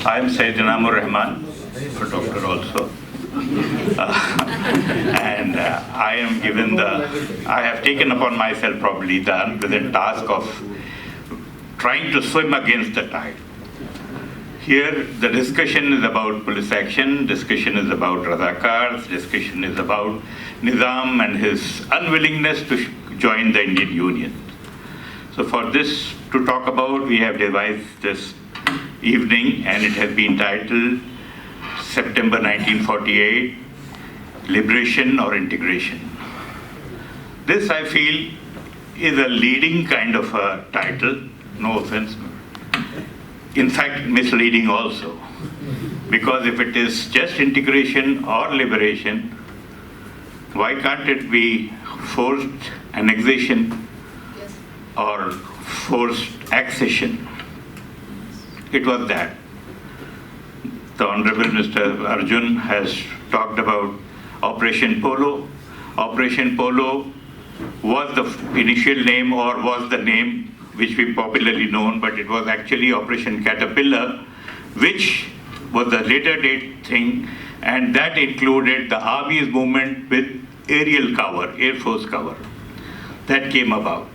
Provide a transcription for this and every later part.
I am Sayyidina Rahman, a doctor also. And I have taken upon myself probably the unpleasant task of trying to swim against the tide. Here, the discussion is about police action, discussion is about razakars, discussion is about Nizam and his unwillingness to join the Indian Union. So for this to talk about, we have devised this evening, and it has been titled September 1948, Liberation or Integration. This, I feel, is a leading kind of a title, no offense. In fact, misleading also. Because if it is just integration or liberation, why can't it be forced annexation or forced accession? It was that. The Honorable Mr. Arjun has talked about Operation Polo. Operation Polo was the initial name, or was the name which we popularly known, but it was actually Operation Caterpillar, which was a later date thing, and that included the Army's movement with aerial cover, Air Force cover. That came about.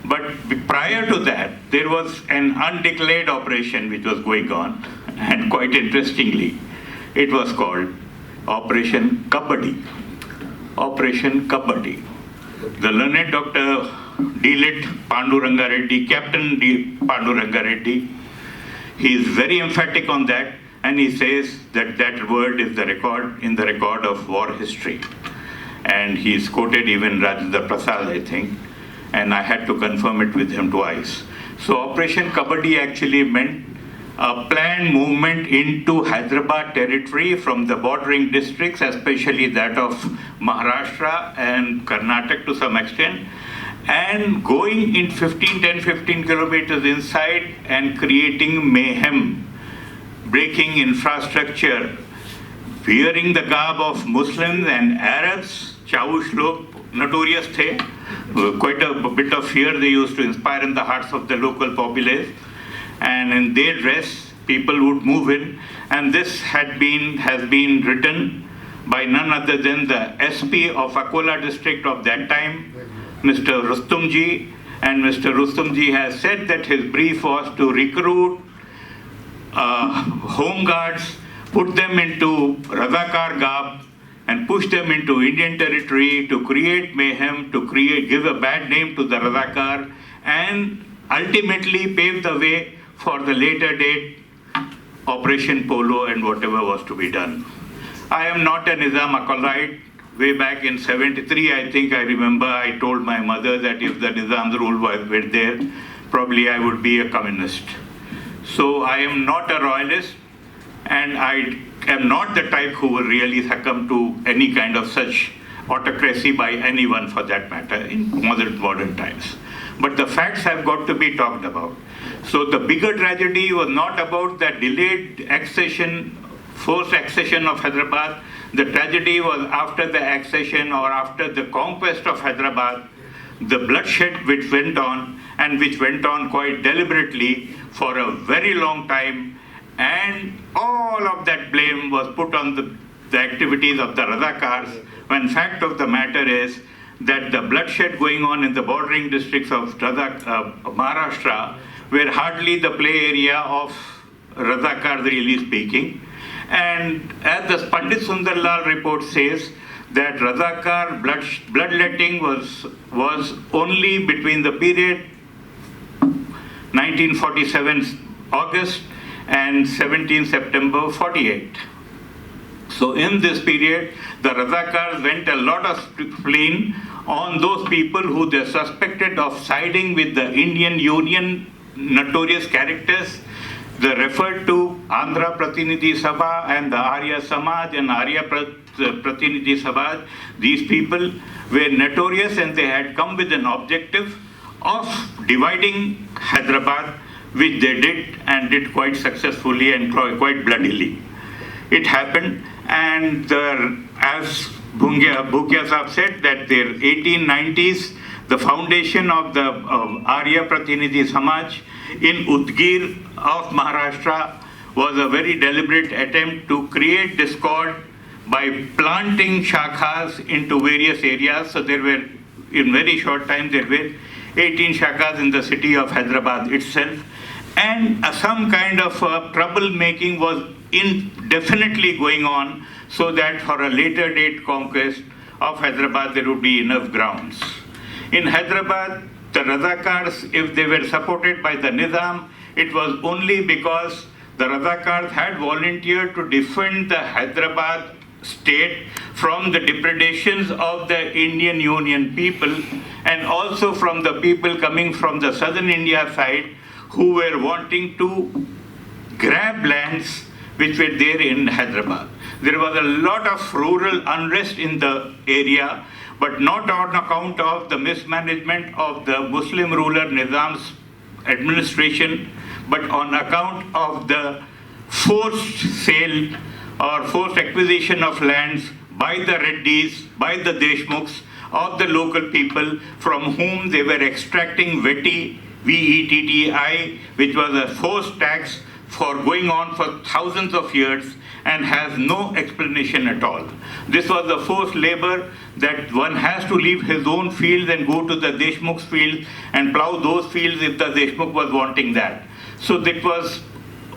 But prior to that, there was an undeclared operation which was going on, and quite interestingly, it was called Operation Kabaddi. Operation Kabaddi. The learned Dr. D.Lit. Panduranga Reddy, Captain D. Panduranga Reddy, he is very emphatic on that, and he says that that word is in the record of war history. And he is quoted even Rajendra Prasad, I think, and I had to confirm it with him twice. So Operation Kabaddi actually meant a planned movement into Hyderabad territory from the bordering districts, especially that of Maharashtra and Karnataka to some extent, and going in 10-15 kilometers inside and creating mayhem, breaking infrastructure, wearing the garb of Muslims and Arabs. Chaush log notorious the. Quite a bit of fear they used to inspire in the hearts of the local populace. And in their dress, people would move in. And this has been written by none other than the SP of Akola district of that time, Mr. Rustumji. And Mr. Rustumji has said that his brief was to recruit home guards, put them into razakar garb, and push them into Indian territory to create mayhem, give a bad name to the razakar, and ultimately pave the way for the later date Operation Polo and whatever was to be done. I am not a Nizam acolyte. Way back in 73, I think I remember I told my mother that if the Nizam's rule were there, probably I would be a communist. So I am not a royalist, and I am not the type who will really succumb to any kind of such autocracy by anyone for that matter in modern times. But the facts have got to be talked about. So the bigger tragedy was not about the delayed accession, forced accession of Hyderabad. The tragedy was after the accession or after the conquest of Hyderabad, the bloodshed which went on, and which went on quite deliberately for a very long time, and all of that blame was put on the activities of the razakars, when fact of the matter is that the bloodshed going on in the bordering districts of Maharashtra were hardly the play area of razakars, really speaking. And as the Pandit Sundarlal report says, that razakar bloodletting was only between the period 1947 August and 17 September 48. So in this period, the razakars went a lot of spleen on those people who they suspected of siding with the Indian Union notorious characters. They referred to Andhra Pratinidhi Sabha and the Arya Samaj and Arya Pratinidhi Sabha. These people were notorious, and they had come with an objective of dividing Hyderabad, which they did, and did quite successfully and quite bloodily. It happened, and as Bhugia Sahib said, that their 1890s, the foundation of the Arya Pratinidhi Samaj in Udgir of Maharashtra was a very deliberate attempt to create discord by planting shakhas into various areas. So there were, in very short time, there were 18 shakhas in the city of Hyderabad itself. And some kind of troublemaking was definitely going on, so that for a later date conquest of Hyderabad there would be enough grounds. In Hyderabad, the razakars, if they were supported by the nizam, it was only because the razakars had volunteered to defend the Hyderabad state from the depredations of the Indian Union people, and also from the people coming from the southern India side who were wanting to grab lands which were there in Hyderabad. There was a lot of rural unrest in the area, but not on account of the mismanagement of the Muslim ruler Nizam's administration, but on account of the forced sale or forced acquisition of lands by the Reddys, by the Deshmukhs, of the local people from whom they were extracting VETI, VETTI, which was a forced tax for going on for thousands of years and has no explanation at all. This was the forced labor that one has to leave his own fields and go to the Deshmukh's field and plow those fields if the Deshmukh was wanting that. So that was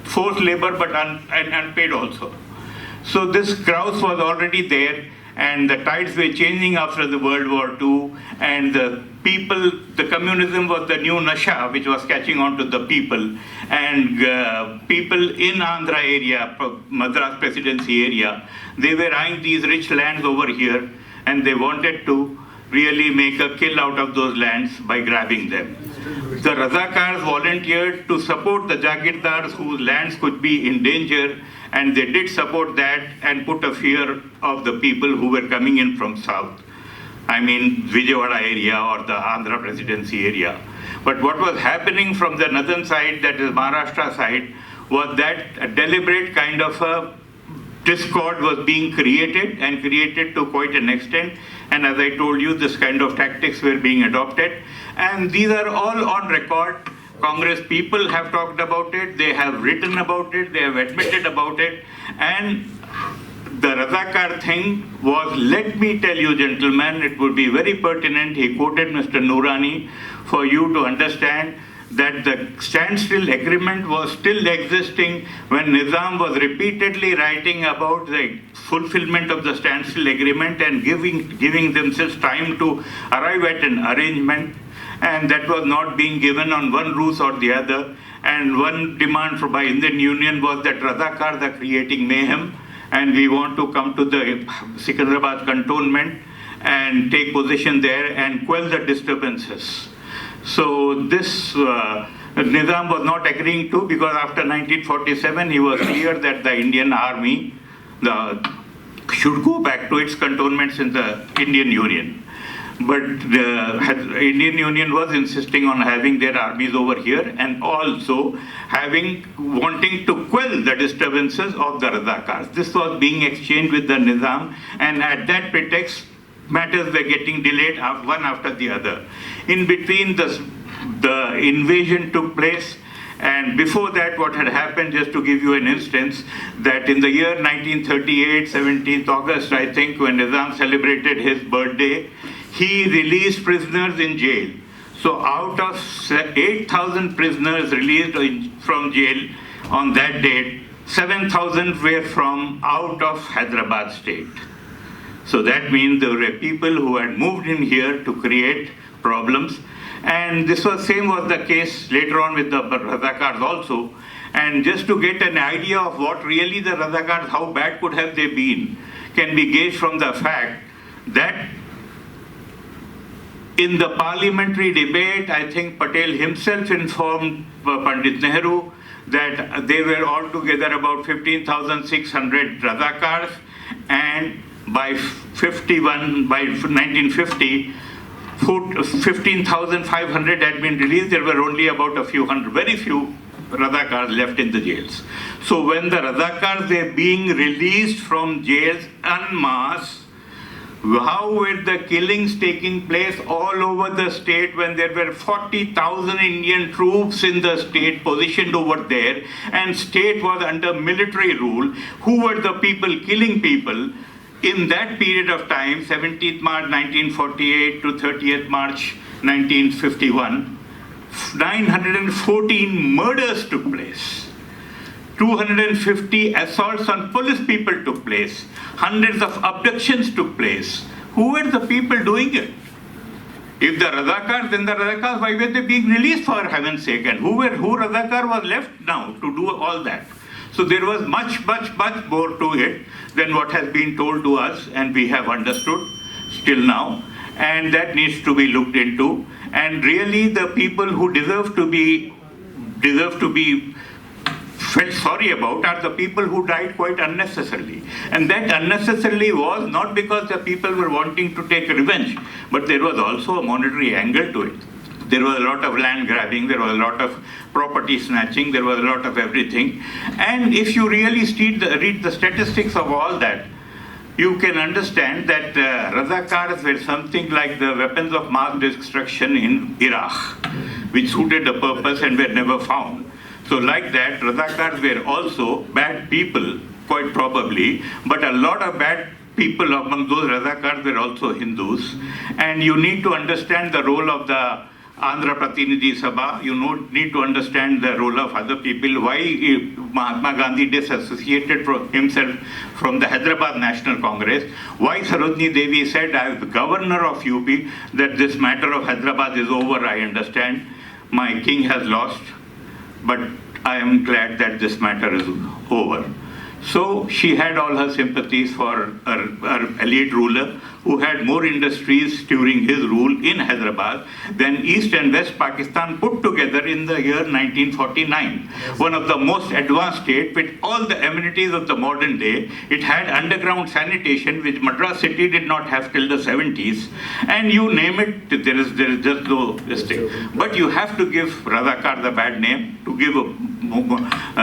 forced labor, but unpaid also. So this grouse was already there, and the tides were changing after the World War II, and the people, the communism was the new nasha which was catching on to the people, and people in Andhra area, Madras Presidency area, they were eyeing these rich lands over here, and they wanted to really make a kill out of those lands by grabbing them. The razakars volunteered to support the jagirdars whose lands could be in danger, and they did support that and put a fear of the people who were coming in from south. I mean, Vijayawada area or the Andhra Presidency area. But what was happening from the northern side, that is Maharashtra side, was that a deliberate kind of a discord was being created, and created to quite an extent. And as I told you, this kind of tactics were being adopted. And these are all on record. Congress people have talked about it, they have written about it, they have admitted about it. And the razakar thing was, let me tell you gentlemen, it would be very pertinent, he quoted Mr. Noorani, for you to understand that the standstill agreement was still existing when Nizam was repeatedly writing about the fulfillment of the standstill agreement and giving themselves time to arrive at an arrangement. And that was not being given on one ruse or the other. And one demand by Indian Union was that razakars are creating mayhem, and we want to come to the Sikandrabad cantonment and take position there and quell the disturbances. So this Nizam was not agreeing to, because after 1947 he was clear that the Indian army should go back to its cantonments in the Indian Union. But the Indian Union was insisting on having their armies over here, and also wanting to quell the disturbances of the razakars. This was being exchanged with the Nizam, and at that pretext, matters were getting delayed one after the other. In between, the invasion took place, and before that, what had happened, just to give you an instance, that in the year 1938, 17th August, I think, when Nizam celebrated his birthday, he released prisoners in jail. So out of 8,000 prisoners released from jail on that date, 7,000 were from out of Hyderabad state. So that means there were people who had moved in here to create problems. And this was the case later on with the razakars also. And just to get an idea of what really the razakars, how bad could have they been, can be gauged from the fact that in the parliamentary debate, I think Patel himself informed Pandit Nehru that there were altogether about 15,600 razakars, and by 1950, 15,500 had been released. There were only about a few hundred, very few razakars left in the jails. So when the razakars were being released from jails en masse, How were the killings taking place all over the state when there were 40,000 Indian troops in the state positioned over there, and state was under military rule? Who were the people killing people? In that period of time, 17th March 1948 to 30th March 1951, 914 murders took place. 250 assaults on police people took place. Hundreds of abductions took place. Who were the people doing it? If the razakars, then the razakars, why were they being released, for heaven's sake? And who razakar was left now to do all that? So there was much more to it than what has been told to us, and we have understood still now. And that needs to be looked into. And really the people who deserve to be felt sorry about are the people who died quite unnecessarily. And that unnecessarily was not because the people were wanting to take revenge, but there was also a monetary angle to it. There was a lot of land grabbing, there was a lot of property snatching, there was a lot of everything. And if you really read the statistics of all that, you can understand that razakars were something like the weapons of mass destruction in Iraq, which suited the purpose and were never found. So like that, razakars were also bad people, quite probably, but a lot of bad people among those razakars were also Hindus. And you need to understand the role of the Andhra Pratinidhi Sabha. You need to understand the role of other people, why Mahatma Gandhi disassociated himself from the Hyderabad National Congress, why Sarojini Devi said, as the governor of UP, that this matter of Hyderabad is over. I understand, my king has lost, but I am glad that this matter is over. So she had all her sympathies for her elite ruler, who had more industries during his rule in Hyderabad than East and West Pakistan put together in the year 1949. One of the most advanced states with all the amenities of the modern day. It had underground sanitation, which Madras city did not have till the 70s. And you name it, there is just no mistake. But you have to give razakar the bad name, to give a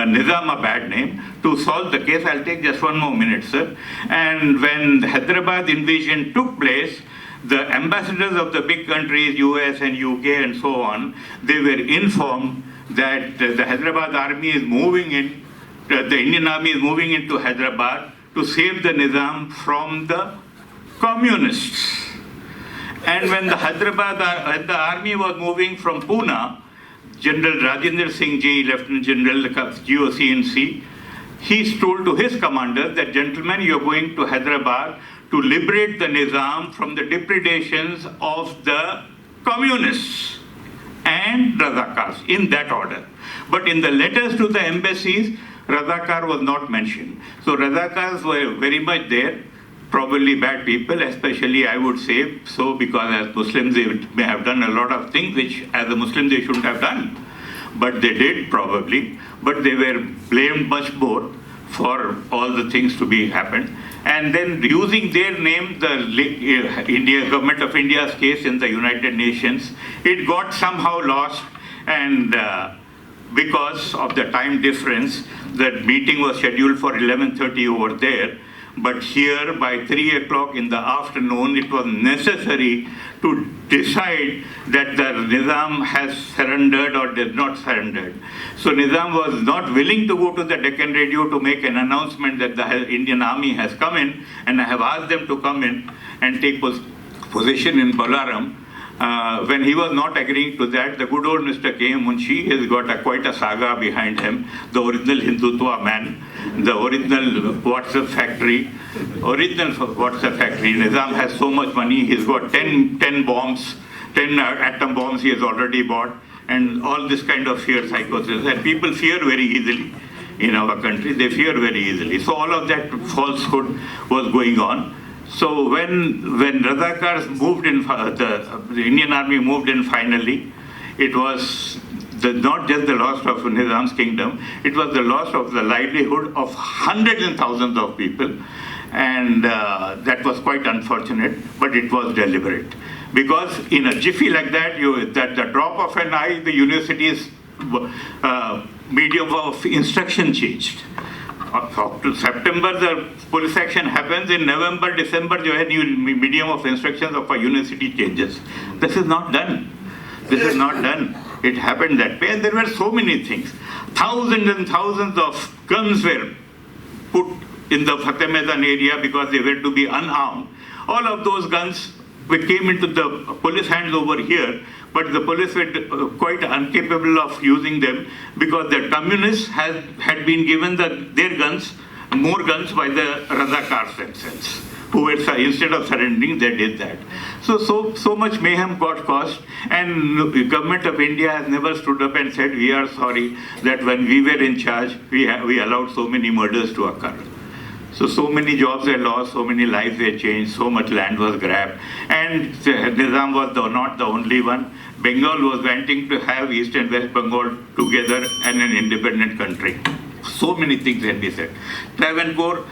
nizam a bad name, to solve the case. I'll take just one more minute, sir. And when the Hyderabad invasion took place, the ambassadors of the big countries, US and UK and so on, they were informed that the Hyderabad army is moving in, the Indian army is moving into Hyderabad to save the Nizam from the communists. And when the the army was moving from Pune, General Rajendra Singh Ji, Lieutenant General, the GOCNC, he told to his commanders that, gentlemen, you are going to Hyderabad to liberate the Nizam from the depredations of the communists and razakars, in that order. But in the letters to the embassies, razakar was not mentioned. So razakars were very much there, probably bad people, especially I would say so, because as Muslims they may have done a lot of things which as a Muslim they shouldn't have done. But they did probably, but they were blamed much more for all the things to be happened. And then using their name, the Government of India's case in the United Nations, it got somehow lost, and because of the time difference, the meeting was scheduled for 11:30 over there. But here, by 3 o'clock in the afternoon, it was necessary to decide that the Nizam has surrendered or did not surrender. So Nizam was not willing to go to the Deccan Radio to make an announcement that the Indian army has come in, and I have asked them to come in and take position in Bolaram. When he was not agreeing to that, the good old Mr. K. Munshi has got quite a saga behind him, the original Hindutva man, the original WhatsApp factory. Nizam has so much money, he's got 10 bombs, 10 atom bombs he has already bought, and all this kind of fear psychosis. And people fear very easily in our country, they fear very easily. So all of that falsehood was going on. So when razakars moved in, the Indian army moved in finally, it was not just the loss of Nizam's kingdom, it was the loss of the livelihood of hundreds and thousands of people. And that was quite unfortunate, but it was deliberate. Because in a jiffy like that, the drop of an eye, the university's medium of instruction changed. Up to September, the police action happens. In November, December, जो है new medium of instructions of a university changes. This is not done. This is not done. It happened that way, and there were so many things. Thousands and thousands of guns were put in the Fateh Maidan area because they were to be unarmed. All of those guns came into the police hands over here, but the police were quite incapable of using them because the communists had been given their guns, more guns by the razakars themselves, who were, instead of surrendering, they did that. So much mayhem got caused, and the government of India has never stood up and said, we are sorry that when we were in charge, we allowed so many murders to occur. So many jobs were lost, so many lives were changed, so much land was grabbed. And Nizam was not the only one. Bengal was wanting to have East and West Bengal together and an independent country. So many things can be said. Travancore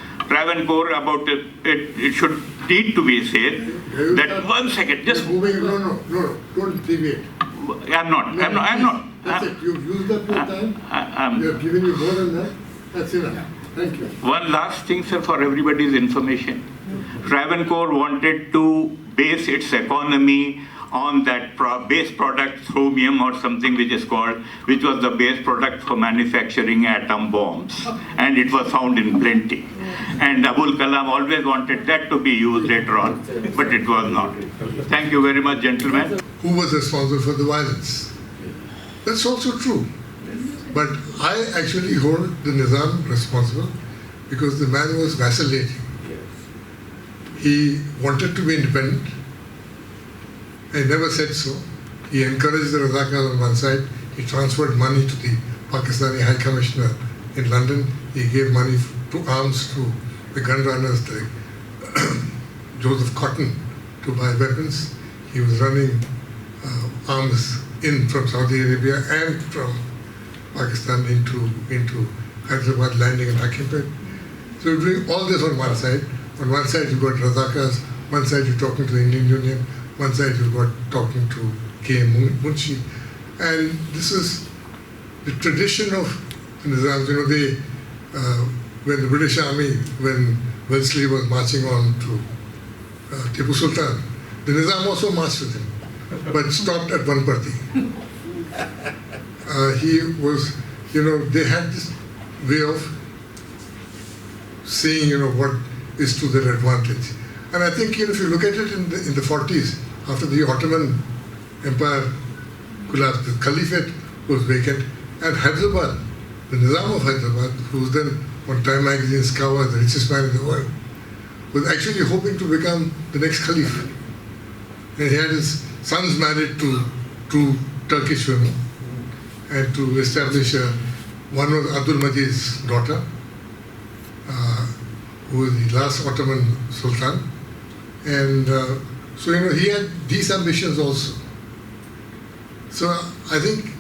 about it should need to be said that 1 second, just... No, don't deviate. I'm not. That's it, you've used that full time, we have given you more than that, that's enough. Thank you. One last thing, sir, for everybody's information. Travancore wanted to base its economy on that base product chromium or something which was the base product for manufacturing atom bombs, and it was found in plenty. And Abul Kalam always wanted that to be used later on, but it was not. Thank you very much, gentlemen. Who was responsible for the violence? That's also true. But I actually hold the Nizam responsible because the man was vacillating. He wanted to be independent. He never said so. He encouraged the razakars on one side. He transferred money to the Pakistani High Commissioner in London. He gave money to arms to the gun runners like Joseph Cotton to buy weapons. He was running arms in from Saudi Arabia and from Pakistan into Hyderabad, landing in Hakimpet. So you're doing all this on one side. On one side you've got razakars, one side you're talking to the Indian Union, one side you've got talking to K.M. Munshi. And this is the tradition of the Nizams. You know, when the British Army, when Wellesley was marching on to Tipu Sultan, the Nizam also marched with him, but stopped at one party. He was, they had this way of saying, what is to their advantage. And I think, if you look at it in the 40s, after the Ottoman Empire collapsed, the Caliphate was vacant, and Hyderabad, the Nizam of Hyderabad, who was then on Time magazine's cover, the richest man in the world, was actually hoping to become the next Caliph. And he had his sons married to two Turkish women, and to establish one was Abdul Majid's daughter, who was the last Ottoman Sultan. And so, he had these ambitions also. So I think,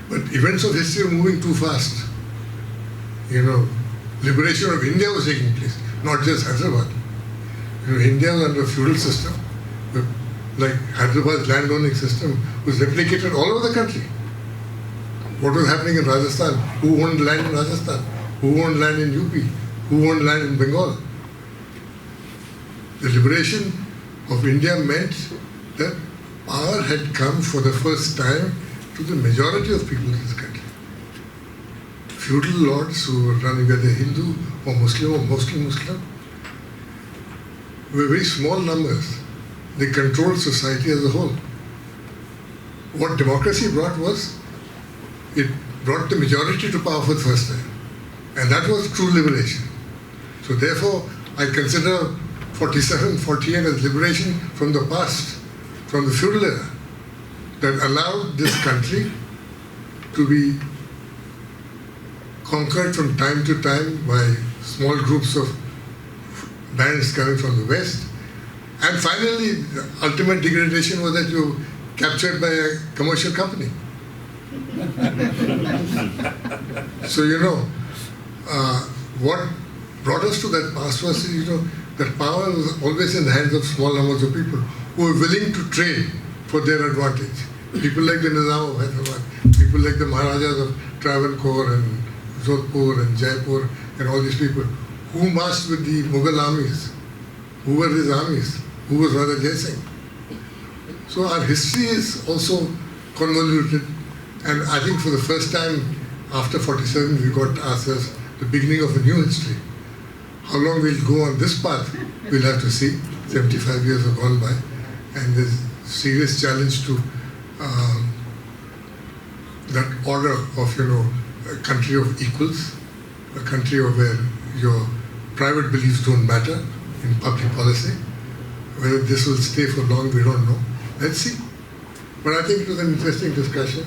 but events of history are moving too fast. Liberation of India was taking place, not just Hyderabad. India was under a feudal system, like Hyderabad's landowning system was replicated all over the country. What was happening in Rajasthan? Who owned land in Rajasthan? Who owned land in UP? Who owned land in Bengal? The liberation of India meant that power had come for the first time to the majority of people in this country. Feudal lords who were running, whether Hindu or mostly Muslim, were very small numbers. They controlled society as a whole. What democracy brought was, it brought the majority to power for the first time. And that was true liberation. So therefore, I consider 47, 48 as liberation from the past, from the feudal era, that allowed this country to be conquered from time to time by small groups of bands coming from the west. And finally, the ultimate degradation was that you were captured by a commercial company. So, what brought us to that past was, that power was always in the hands of small numbers of people who were willing to trade for their advantage. People like the Nizam of Hyderabad, people like the Maharajas of Travancore and Jodhpur and Jaipur and all these people, who marched with the Mughal armies? Who were his armies? Who was Raja Jai Singh? So our history is also convoluted, and I think for the first time after 47 we got ourselves the beginning of a new history. How long we'll go on this path, we'll have to see. 75 years have gone by, and there's a serious challenge to that order of, a country of equals, a country where your private beliefs don't matter in public policy. Whether this will stay for long, we don't know. Let's see. But I think it was an interesting discussion.